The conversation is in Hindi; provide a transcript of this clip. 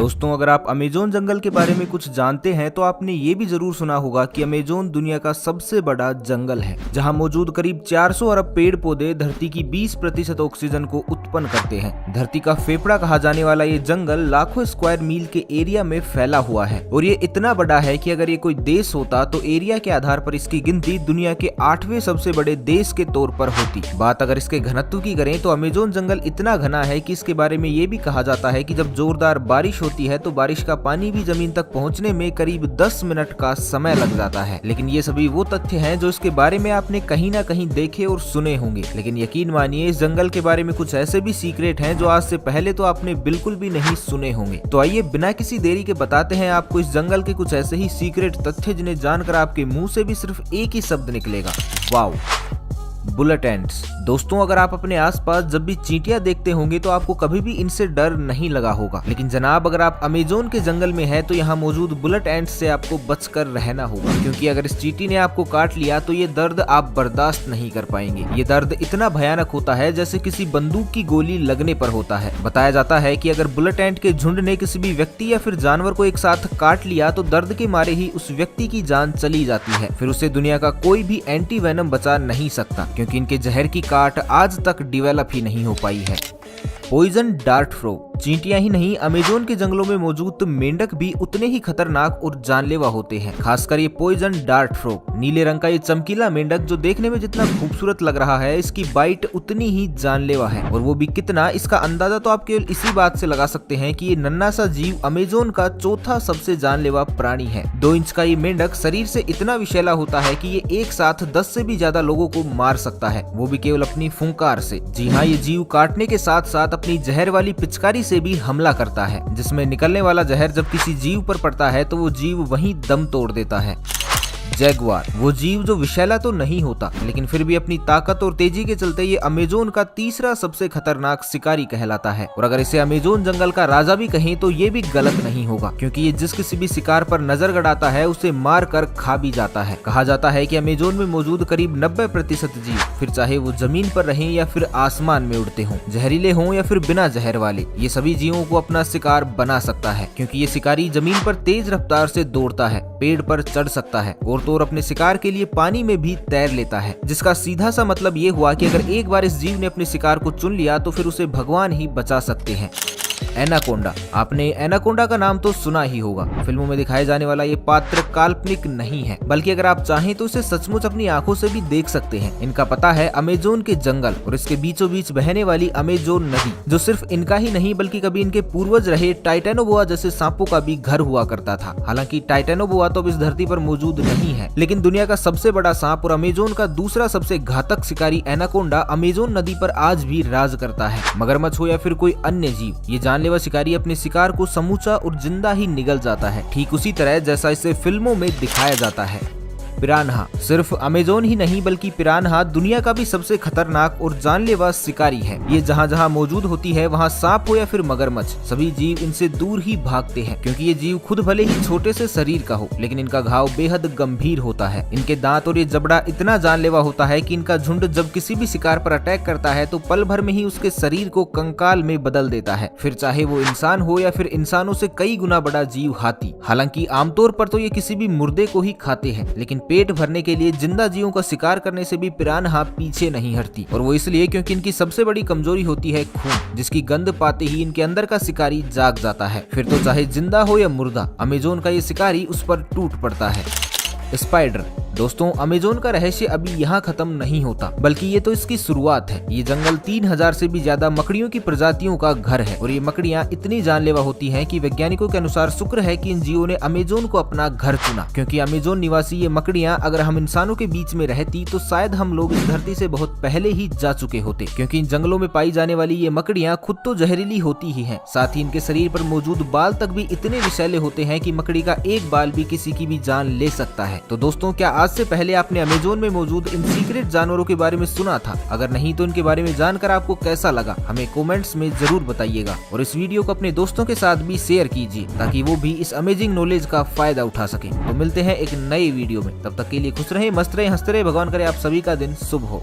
दोस्तों, अगर आप अमेज़न जंगल के बारे में कुछ जानते हैं तो आपने ये भी जरूर सुना होगा कि अमेज़न दुनिया का सबसे बड़ा जंगल है, जहां मौजूद करीब 400 अरब पेड़ पौधे धरती की 20% ऑक्सीजन को उत्पन्न करते हैं। धरती का फेफड़ा कहा जाने वाला ये जंगल लाखों स्क्वायर मील के एरिया में फैला हुआ है और ये इतना बड़ा है कि अगर ये कोई देश होता तो एरिया के आधार पर इसकी गिनती दुनिया के 8वें सबसे बड़े देश के तौर पर होती। बात अगर इसके घनत्व की करें तो अमेज़न जंगल इतना घना है कि इसके बारे में ये भी कहा जाता है कि जब जोरदार बारिश होती है तो बारिश का पानी भी जमीन तक पहुंचने में करीब 10 मिनट का समय लग जाता है। लेकिन ये सभी वो तथ्य हैं जो इसके बारे में आपने कहीं ना कहीं देखे और सुने होंगे, लेकिन यकीन मानिए इस जंगल के बारे में कुछ ऐसे भी सीक्रेट हैं जो आज से पहले तो आपने बिल्कुल भी नहीं सुने होंगे। तो आइए बिना किसी देरी के बताते हैं आपको इस जंगल के कुछ ऐसे ही सीक्रेट तथ्य जिन्हें जानकर आपके मुंह से भी सिर्फ एक ही शब्द निकलेगा, वाओ। Bullet ants. दोस्तों, अगर आप अपने आसपास जब भी चींटियां देखते होंगे तो आपको कभी भी इनसे डर नहीं लगा होगा, लेकिन जनाब अगर आप अमेज़न के जंगल में हैं तो यहाँ मौजूद बुलेट एंट्स से आपको बचकर रहना होगा, क्योंकि अगर इस चींटी ने आपको काट लिया तो ये दर्द आप बर्दाश्त नहीं कर पाएंगे। ये दर्द इतना भयानक होता है जैसे किसी बंदूक की गोली लगने पर होता है। बताया जाता है कि अगर बुलेट एंट के झुंड ने किसी भी व्यक्ति या फिर जानवर को एक साथ काट लिया तो दर्द के मारे ही उस व्यक्ति की जान चली जाती है, फिर उसे दुनिया का कोई भी एंटी वेनम बचा नहीं सकता, क्योंकि इनके जहर की काट आज तक डेवलप ही नहीं हो पाई है। Poison dart frog. चींटियां ही नहीं, अमेज़न के जंगलों में मौजूद मेंढक भी उतने ही खतरनाक और जानलेवा होते हैं, खासकर ये पॉइजन डार्ट फ्रॉग। नीले रंग का ये चमकीला मेंढक जो देखने में जितना खूबसूरत लग रहा है, इसकी बाइट उतनी ही जानलेवा है, और वो भी कितना, इसका अंदाजा तो आप केवल इसी बात से लगा सकते हैं कि ये नन्हा सा जीव अमेज़न का चौथा सबसे जानलेवा प्राणी है। 2 इंच का ये मेंढक शरीर से इतना विषैला होता है कि ये एक साथ 10 से भी ज्यादा लोगों को मार सकता है, वो भी केवल अपनी फुंकार से। जी हाँ, ये जीव काटने के साथ साथ अपनी जहर वाली पिचकारी से भी हमला करता है, जिसमें निकलने वाला जहर जब किसी जीव पर पड़ता है तो वो जीव वहीं दम तोड़ देता है। जैगुआर। वो जीव जो विषैला तो नहीं होता, लेकिन फिर भी अपनी ताकत और तेजी के चलते ये अमेज़न का तीसरा सबसे खतरनाक शिकारी कहलाता है, और अगर इसे अमेज़न जंगल का राजा भी कहें तो ये भी गलत नहीं होगा, क्योंकि ये जिस किसी भी शिकार पर नजर गड़ाता है उसे मार कर खा भी जाता है। कहा जाता है कि अमेज़न में मौजूद करीब 90% जीव, फिर चाहे वो जमीन पर रहें या फिर आसमान में उड़ते हों, जहरीले हों या फिर बिना जहर वाले, ये सभी जीवों को अपना शिकार बना सकता है, क्योंकि ये शिकारी जमीन पर तेज रफ्तार से दौड़ता है, पेड़ पर चढ़ सकता है और तो अपने शिकार के लिए पानी में भी तैर लेता है, जिसका सीधा सा मतलब ये हुआ कि अगर एक बार इस जीव ने अपने शिकार को चुन लिया तो फिर उसे भगवान ही बचा सकते हैं। एनाकोंडा। आपने एनाकोंडा का नाम तो सुना ही होगा। फिल्मों में दिखाए जाने वाला ये पात्र काल्पनिक नहीं है, बल्कि अगर आप चाहें तो इसे सचमुच अपनी आंखों से भी देख सकते हैं। इनका पता है अमेज़न के जंगल और इसके बीचों बीच बहने वाली अमेज़न नदी, जो सिर्फ इनका ही नहीं बल्कि कभी इनके पूर्वज रहे टाइटेनोबोआ जैसे सांपों का भी घर हुआ करता था। हालांकि टाइटेनोबोआ तो अब इस धरती पर मौजूद नहीं है, लेकिन दुनिया का सबसे बड़ा सांप और अमेज़न का दूसरा सबसे घातक शिकारी एनाकोंडा अमेज़न नदी पर आज भी राज करता है। मगरमच्छ हो या फिर कोई अन्य जीव, ये जानलेवा शिकारी अपने शिकार को समूचा और जिंदा ही निगल जाता है, ठीक उसी तरह जैसा इसे फिल्मों में दिखाया जाता है। पिरान्हा। सिर्फ अमेज़न ही नहीं बल्कि पिरान्हा दुनिया का भी सबसे खतरनाक और जानलेवा शिकारी है। ये जहाँ जहाँ मौजूद होती है वहाँ सांप हो या फिर मगरमच्छ, सभी जीव इनसे दूर ही भागते हैं, क्योंकि ये जीव खुद भले ही छोटे से शरीर का हो, लेकिन इनका घाव बेहद गंभीर होता है। इनके दांत और ये जबड़ा इतना जानलेवा होता है कि इनका झुंड जब किसी भी शिकार पर अटैक करता है तो पल भर में ही उसके शरीर को कंकाल में बदल देता है, फिर चाहे वो इंसान हो या फिर इंसानों से कई गुना बड़ा जीव हाथी। हालांकि आमतौर पर तो ये किसी भी मुर्दे को ही खाते हैं, लेकिन पेट भरने के लिए जिंदा जीवों का शिकार करने से भी पिरान्हा पीछे नहीं हटती, और वो इसलिए क्योंकि इनकी सबसे बड़ी कमजोरी होती है खून, जिसकी गंध पाते ही इनके अंदर का शिकारी जाग जाता है, फिर तो चाहे जिंदा हो या मुर्दा, अमेज़न का ये शिकारी उस पर टूट पड़ता है। स्पाइडर। दोस्तों, अमेज़न का रहस्य अभी यहाँ खत्म नहीं होता, बल्कि ये तो इसकी शुरुआत है। ये जंगल 3000 से भी ज्यादा मकड़ियों की प्रजातियों का घर है, और ये मकड़ियाँ इतनी जानलेवा होती हैं कि वैज्ञानिकों के अनुसार शुक्र है कि इन जीवों ने अमेज़न को अपना घर चुना, क्योंकि अमेज़न निवासी ये मकड़ियाँ अगर हम इंसानों के बीच में रहती तो शायद हम लोग इस धरती से बहुत पहले ही जा चुके होते, क्योंकि इन जंगलों में पाई जाने वाली ये मकड़ियाँ खुद तो जहरीली होती ही है, साथ ही इनके शरीर पर मौजूद बाल तक भी इतने विषैले होते हैं कि मकड़ी का एक बाल भी किसी की भी जान ले सकता है। तो दोस्तों, क्या आज से पहले आपने अमेज़न में मौजूद इन सीक्रेट जानवरों के बारे में सुना था? अगर नहीं तो इनके बारे में जानकर आपको कैसा लगा हमें कमेंट्स में जरूर बताइएगा, और इस वीडियो को अपने दोस्तों के साथ भी शेयर कीजिए ताकि वो भी इस अमेजिंग नॉलेज का फायदा उठा सके। तो मिलते हैं एक नए वीडियो में, तब तक के लिए खुश रहे, मस्त रहे, हंसते रहे। भगवान करे आप सभी का दिन शुभ हो।